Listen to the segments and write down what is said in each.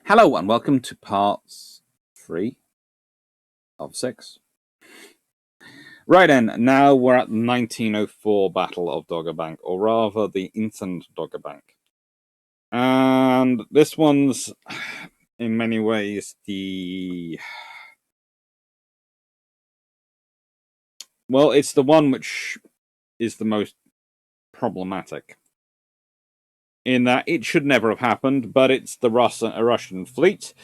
Hello and welcome to parts 3 of 6. Right then, now we're at the 1904 Battle of Dogger Bank, or rather the Instant Dogger Bank. And this one's, in many ways, it's the one which is the most problematic. In that it should never have happened, but it's the Russian fleet.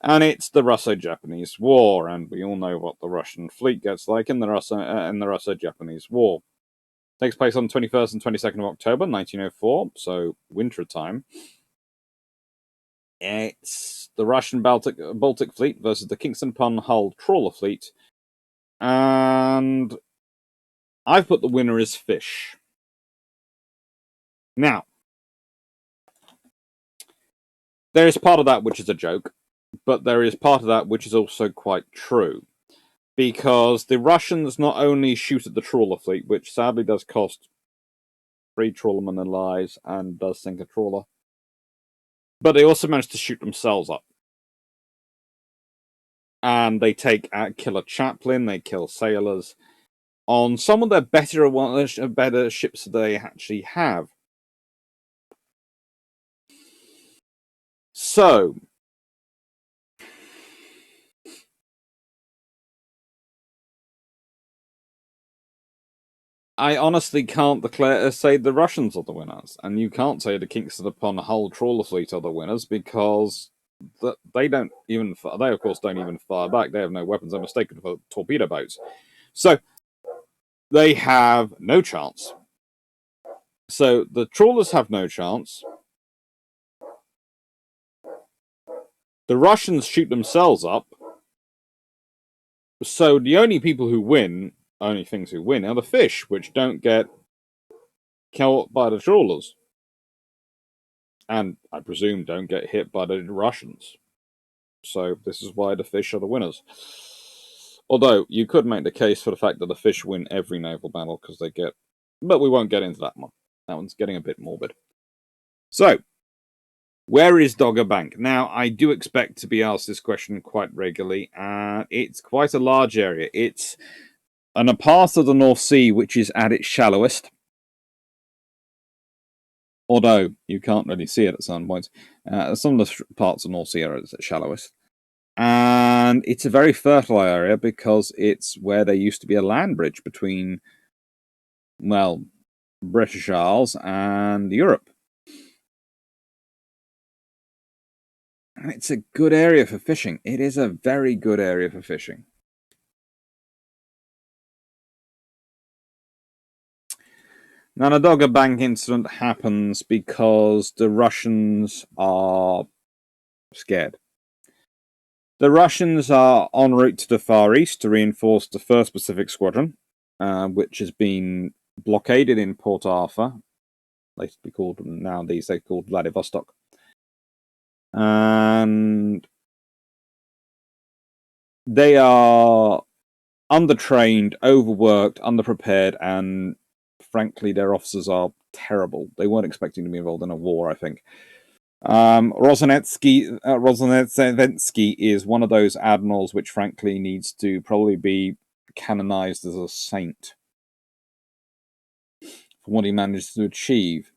And it's the Russo-Japanese War, and we all know what the Russian fleet gets like in the Russo-Japanese War. It takes place on the 21st and 22nd of October, 1904, so winter time. It's the Russian Baltic Fleet versus the Kingston-upon-Hull trawler fleet, and I've put the winner as fish. Now, there is part of that which is a joke, but there is part of that which is also quite true. Because the Russians not only shoot at the trawler fleet, which sadly does cost 3 trawlermen their lives and does sink a trawler, but they also manage to shoot themselves up. And they kill a chaplain, they kill sailors on some of their better ships that they actually have. So, I honestly can't say the Russians are the winners, and you can't say the Kingston-upon-Hull trawler fleet are the winners because they of course don't even fire back. They have no weapons. They're mistaken for torpedo boats, so they have no chance. So the trawlers have no chance. The Russians shoot themselves up. So the only things who win are the fish, which don't get killed by the trawlers. And I presume don't get hit by the Russians. So this is why the fish are the winners. Although you could make the case for the fact that the fish win every naval battle because they get... But we won't get into that one. That one's getting a bit morbid. So, where is Dogger Bank? Now, I do expect to be asked this question quite regularly. It's quite a large area. It's on a part of the North Sea which is at its shallowest. Although you can't really see it at some points. Some of the parts of the North Sea are at its shallowest. And it's a very fertile area because it's where there used to be a land bridge between, well, British Isles and Europe. And it's a good area for fishing. It is a very good area for fishing. Now, the Dogger Bank incident happens because the Russians are scared. The Russians are en route to the Far East to reinforce the 1st Pacific Squadron, which has been blockaded in Port Arthur. Nowadays they're called Vladivostok. And they are undertrained, overworked, underprepared, and frankly, their officers are terrible. They weren't expecting to be involved in a war, I think. Rozanetsky is one of those admirals which, frankly, needs to probably be canonized as a saint for what he managed to achieve.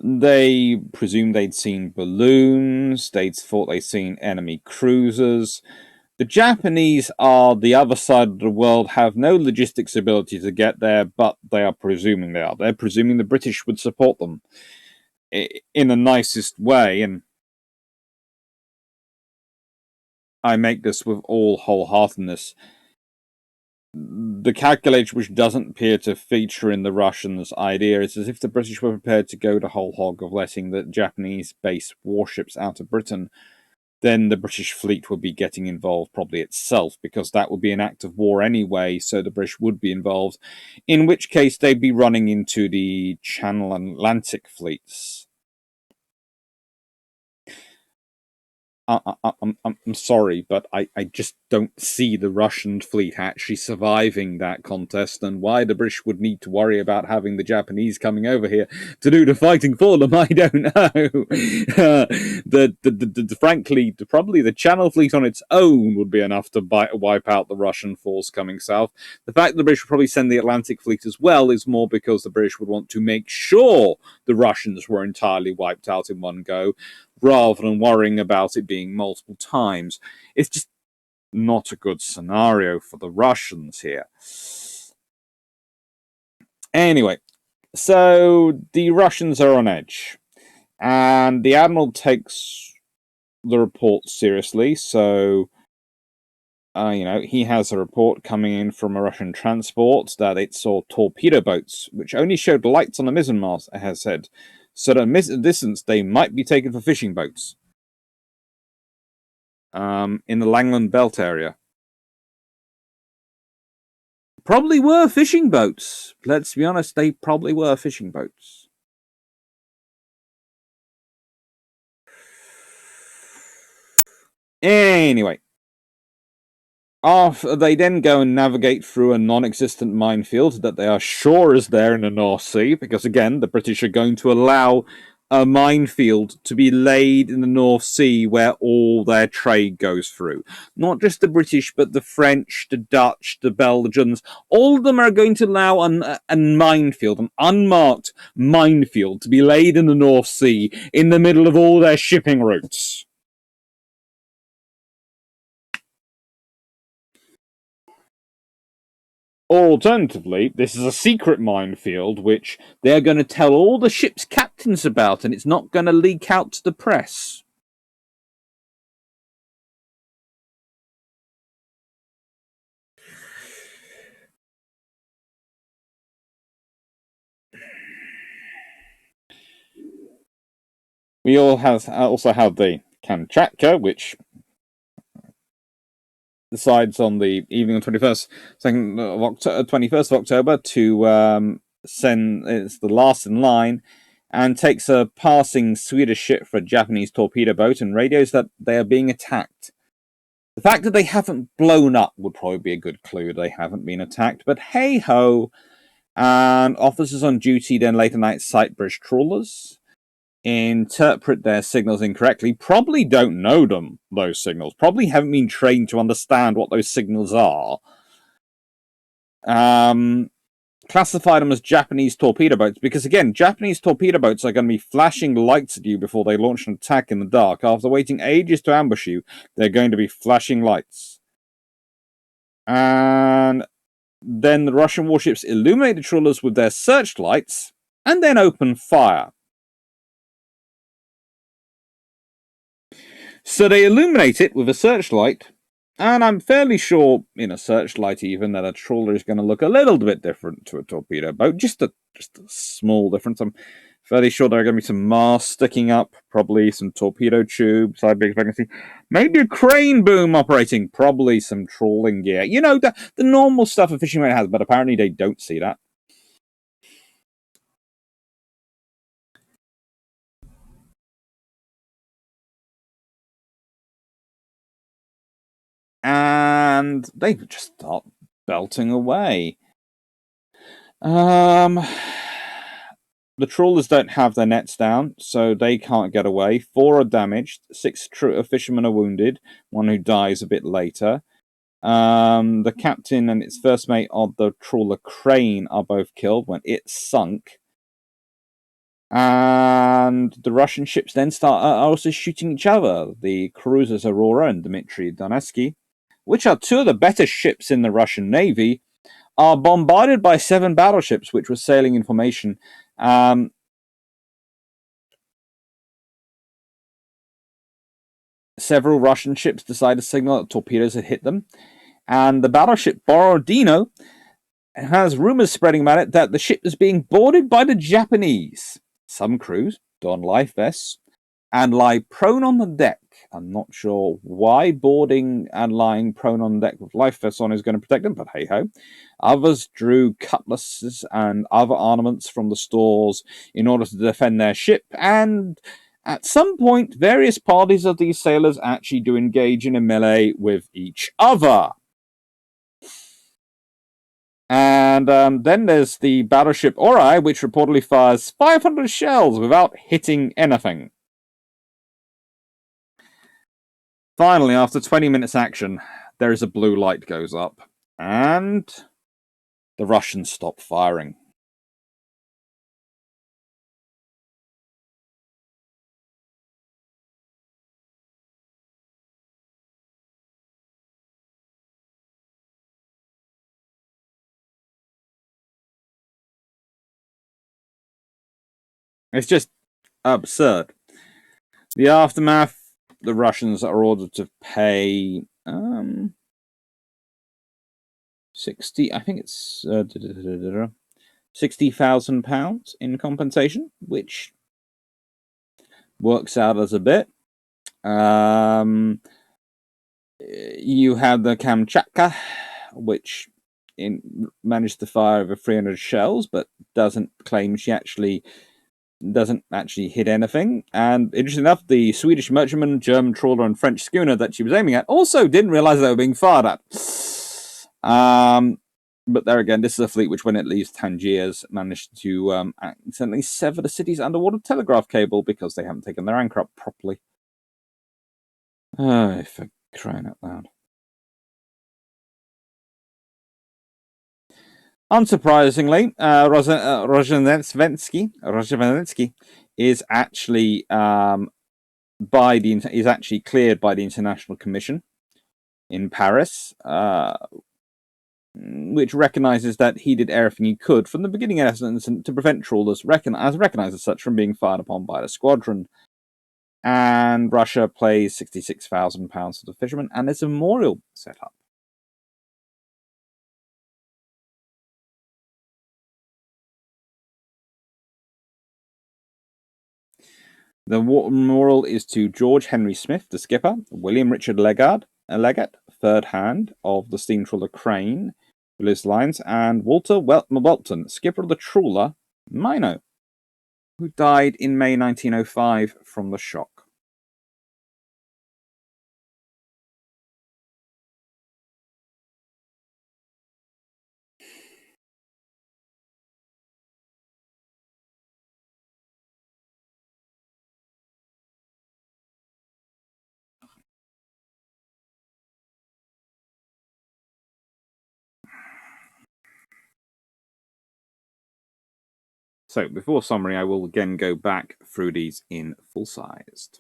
They presumed they'd seen balloons. They thought they'd seen enemy cruisers. The Japanese are the other side of the world, have no logistics ability to get there, but they are presuming they are. They're presuming the British would support them in the nicest way, and I make this with all wholeheartedness. The calculation which doesn't appear to feature in the Russians' idea is as if the British were prepared to go the whole hog of letting the Japanese base warships out of Britain, then the British fleet would be getting involved probably itself, because that would be an act of war anyway, so the British would be involved, in which case they'd be running into the Channel and Atlantic fleets. I'm sorry, but I just don't see the Russian fleet actually surviving that contest, and why the British would need to worry about having the Japanese coming over here to do the fighting for them, I don't know. Frankly, probably the Channel Fleet on its own would be enough to wipe out the Russian force coming south. The fact that the British would probably send the Atlantic Fleet as well is more because the British would want to make sure the Russians were entirely wiped out in one go, rather than worrying about it being multiple times. It's just not a good scenario for the Russians here. Anyway, so the Russians are on edge, and the Admiral takes the report seriously, so he has a report coming in from a Russian transport that it saw torpedo boats, which only showed lights on the mizzenmast, has said. So at a distance, they might be taken for fishing boats. In the Langland Belt area. Probably were fishing boats. Let's be honest, they probably were fishing boats. Anyway, they then go and navigate through a non-existent minefield that they are sure is there in the North Sea, because again, the British are going to allow a minefield to be laid in the North Sea where all their trade goes through. Not just the British, but the French, the Dutch, the Belgians. All of them are going to allow a minefield, an unmarked minefield, to be laid in the North Sea in the middle of all their shipping routes. Or alternatively, this is a secret minefield which they're going to tell all the ship's captains about, and it's not going to leak out to the press. We also have the Kamchatka, which decides on the evening of 21st of October to send, it's the last in line, and takes a passing Swedish ship for a Japanese torpedo boat and radios that they are being attacked. The fact that they haven't blown up would probably be a good clue they haven't been attacked, but hey-ho. And officers on duty then late at night sight British trawlers, interpret their signals incorrectly, probably don't know them, those signals, probably haven't been trained to understand what those signals are. Classify them as Japanese torpedo boats, because again, Japanese torpedo boats are going to be flashing lights at you before they launch an attack in the dark. After waiting ages to ambush you, they're going to be flashing lights. And then the Russian warships illuminate the trawlers with their searchlights and then open fire. So they illuminate it with a searchlight, and I'm fairly sure in a searchlight even that a trawler is going to look a little bit different to a torpedo boat, just a small difference. I'm fairly sure there are going to be some masts sticking up, probably some torpedo tubes, I'd be expecting to see. Maybe a crane boom operating, probably some trawling gear. You know, the normal stuff a fishing boat has, but apparently they don't see that. And they just start belting away. The trawlers don't have their nets down, so they can't get away. 4 are damaged. 6 fishermen are wounded. 1 who dies a bit later. The captain and its first mate of the trawler Crane are both killed when it sunk. And the Russian ships then start also shooting each other. The cruisers Aurora and Dmitry Donetsky, which are 2 of the better ships in the Russian Navy, are bombarded by 7 battleships which were sailing in formation. Several Russian ships decided to signal that torpedoes had hit them, and the battleship Borodino has rumors spreading about it that the ship is being boarded by the Japanese. Some crews don life vests and lie prone on the deck. I'm not sure why boarding and lying prone on the deck with life vests on is going to protect them, but hey-ho. Others drew cutlasses and other armaments from the stores in order to defend their ship, and At some point, various parties of these sailors actually do engage in a melee with each other. And then there's the battleship Ori, which reportedly fires 500 shells without hitting anything. Finally, after 20 minutes action, there is a blue light goes up, and the Russians stop firing. It's just absurd. The aftermath, the Russians are ordered to pay 60, I think it's £60,000 in compensation, which works out as a bit. You have the Kamchatka, which managed to fire over 300 shells, but doesn't claim she doesn't actually hit anything. And interesting enough, the Swedish merchantman, German trawler, and French schooner that she was aiming at also didn't realize they were being fired at. But there again, this is a fleet which, when it leaves Tangiers, managed to accidentally sever the city's underwater telegraph cable because they haven't taken their anchor up properly. For crying out loud. Unsurprisingly, Rozhneventsky is actually is actually cleared by the International Commission in Paris, which recognizes that he did everything he could from the beginning of the incident to prevent trawlers recognized as such from being fired upon by the squadron. And Russia pays £66,000 to the fishermen, and there's a memorial set up. The memorial is to George Henry Smith, the skipper, William Richard Leggett, third hand of the steam trawler Crane, Willis Lines, and Walter Welton, skipper of the trawler Minot, who died in May 1905 from the shock. So, before summary, I will again go back through these in full-sized.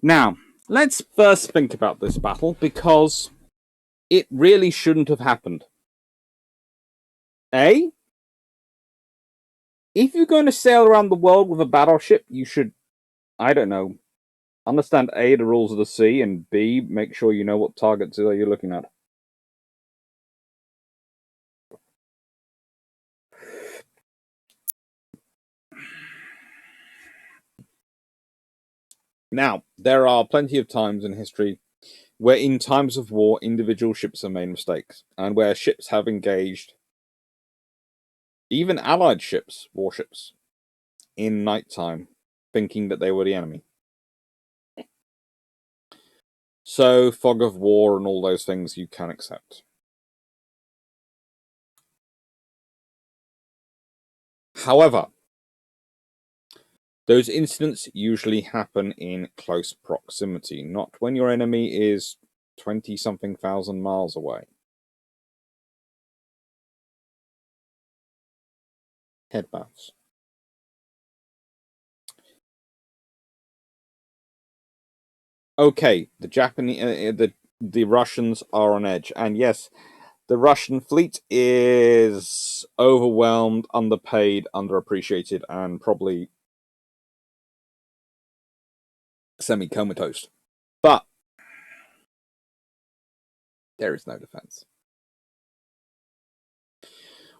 Now, let's first think about this battle, because it really shouldn't have happened. A, if you're going to sail around the world with a battleship, you should, I don't know, understand A, the rules of the sea, and B, make sure you know what targets you're looking at. Now, there are plenty of times in history where in times of war, individual ships have made mistakes, and where ships have engaged even allied ships, warships, in nighttime, thinking that they were the enemy. So, fog of war and all those things you can accept. However, those incidents usually happen in close proximity, not when your enemy is 20-something thousand miles away. Headbaths. Okay, the Japanese, the Russians are on edge, and yes, the Russian fleet is overwhelmed, underpaid, underappreciated, and probably semi-comatose. But there is no defense.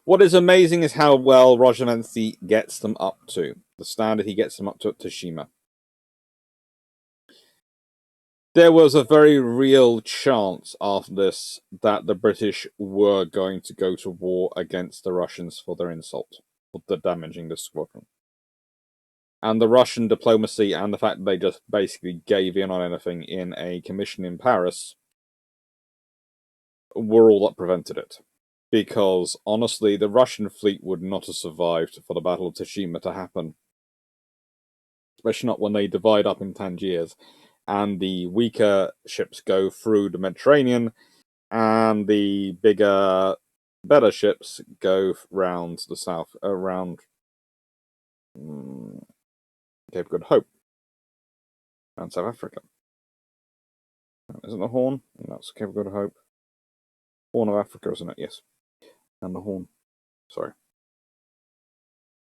What is amazing is how well Rozhneventsy gets them up to. The standard he gets them up to at Tsushima. There was a very real chance after this that the British were going to go to war against the Russians for their insult, for the damaging the squadron. And the Russian diplomacy and the fact that they just basically gave in on anything in a commission in Paris were all that prevented it. Because, honestly, the Russian fleet would not have survived for the Battle of Tsushima to happen. Especially not when they divide up in Tangiers, and the weaker ships go through the Mediterranean, and the bigger, better ships go round the south, around Cape Good Hope, and South Africa. Isn't the Horn? That's Cape Good Hope. Horn of Africa, isn't it? Yes. And the Horn. Sorry.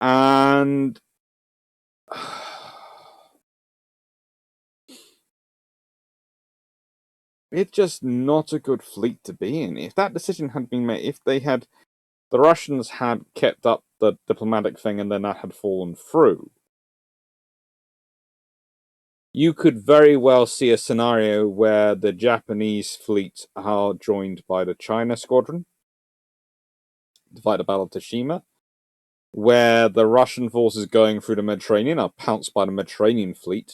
And it's just not a good fleet to be in. If that decision had been made, if the Russians had kept up the diplomatic thing and then that had fallen through, you could very well see a scenario where the Japanese fleet are joined by the China squadron to fight the Battle of Tsushima, where the Russian forces going through the Mediterranean are pounced by the Mediterranean fleet,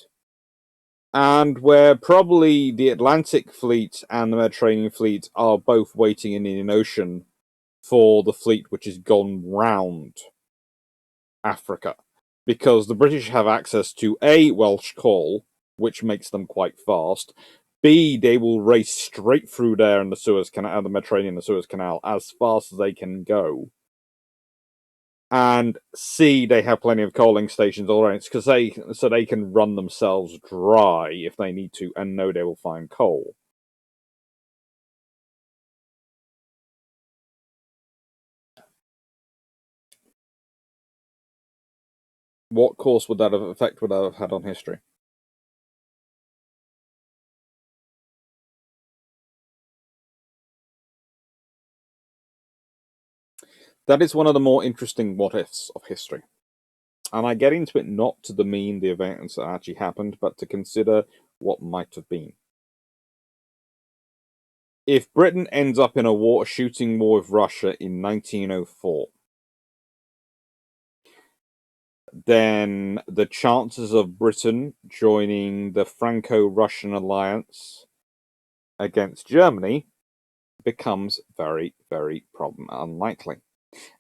and where probably the Atlantic fleet and the Mediterranean fleet are both waiting in the Indian Ocean for the fleet which has gone round Africa. Because the British have access to A, Welsh coal, which makes them quite fast. B, they will race straight through there in the Suez Canal, the Mediterranean, the Suez Canal, as fast as they can go. And C, they have plenty of coaling stations all around, because they can run themselves dry if they need to, and know they will find coal. What course would that have effect would that have had on history? That is one of the more interesting what-ifs of history. And I get into it not to demean the events that actually happened, but to consider what might have been. If Britain ends up in a shooting war with Russia in 1904, then the chances of Britain joining the Franco-Russian alliance against Germany becomes very, very unlikely.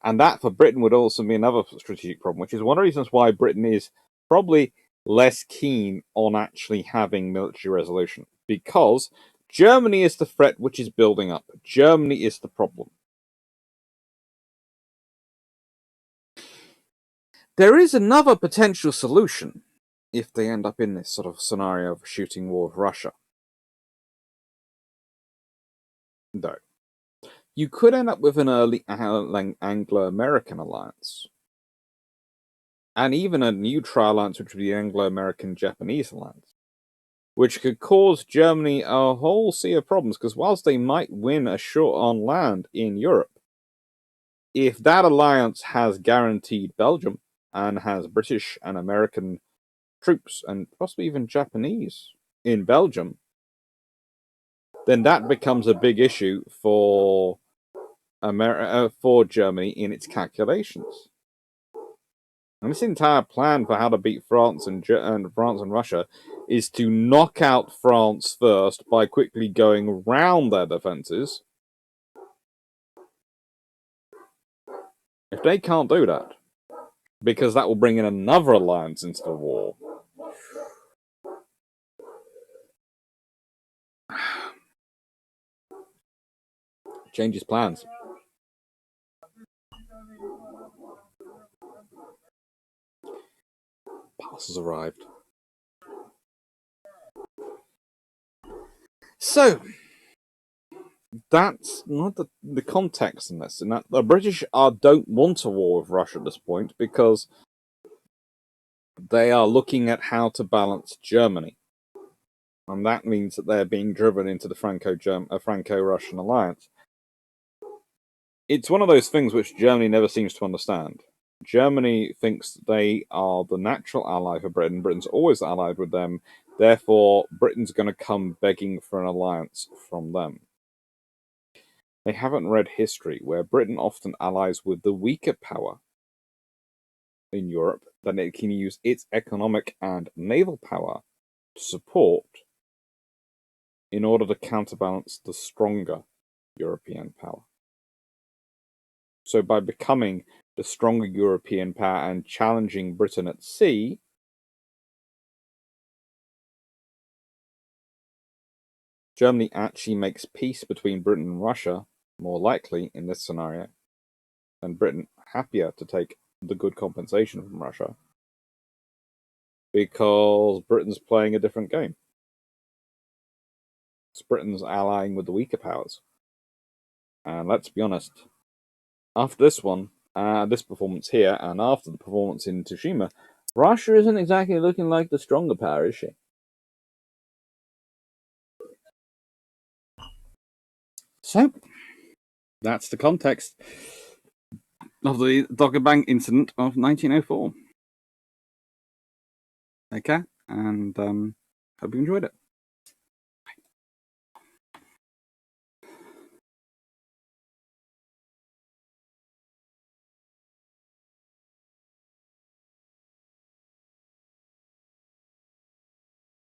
And that for Britain would also be another strategic problem, which is one of the reasons why Britain is probably less keen on actually having military resolution. Because Germany is the threat which is building up. Germany is the problem. There is another potential solution if they end up in this sort of scenario of a shooting war with Russia. Though, you could end up with an early Anglo-American alliance. And even a neutral alliance, which would be the Anglo-American-Japanese alliance, which could cause Germany a whole sea of problems, because whilst they might win a short on land in Europe, if that alliance has guaranteed Belgium, and has British and American troops, and possibly even Japanese in Belgium, then that becomes a big issue for Germany in its calculations. And this entire plan for how to beat France and Russia is to knock out France first by quickly going round their defenses. If they can't do that, because that will bring in another alliance into the war. Changes plans. Parcels arrived. So, that's not the context in this. And that the British don't want a war with Russia at this point because they are looking at how to balance Germany. And that means that they're being driven into the Franco-Russian alliance. It's one of those things which Germany never seems to understand. Germany thinks they are the natural ally for Britain. Britain's always allied with them. Therefore, Britain's going to come begging for an alliance from them. They haven't read history, where Britain often allies with the weaker power in Europe, then it can use its economic and naval power to support in order to counterbalance the stronger European power. So by becoming the stronger European power and challenging Britain at sea, Germany actually makes peace between Britain and Russia more likely in this scenario, and Britain happier to take the good compensation from Russia because Britain's playing a different game. It's Britain's allying with the weaker powers. And let's be honest, after this one, this performance here, and after the performance in Tsushima, Russia isn't exactly looking like the stronger power, is she? So, that's the context of the Dogger Bank incident of 1904. Okay, and hope you enjoyed it.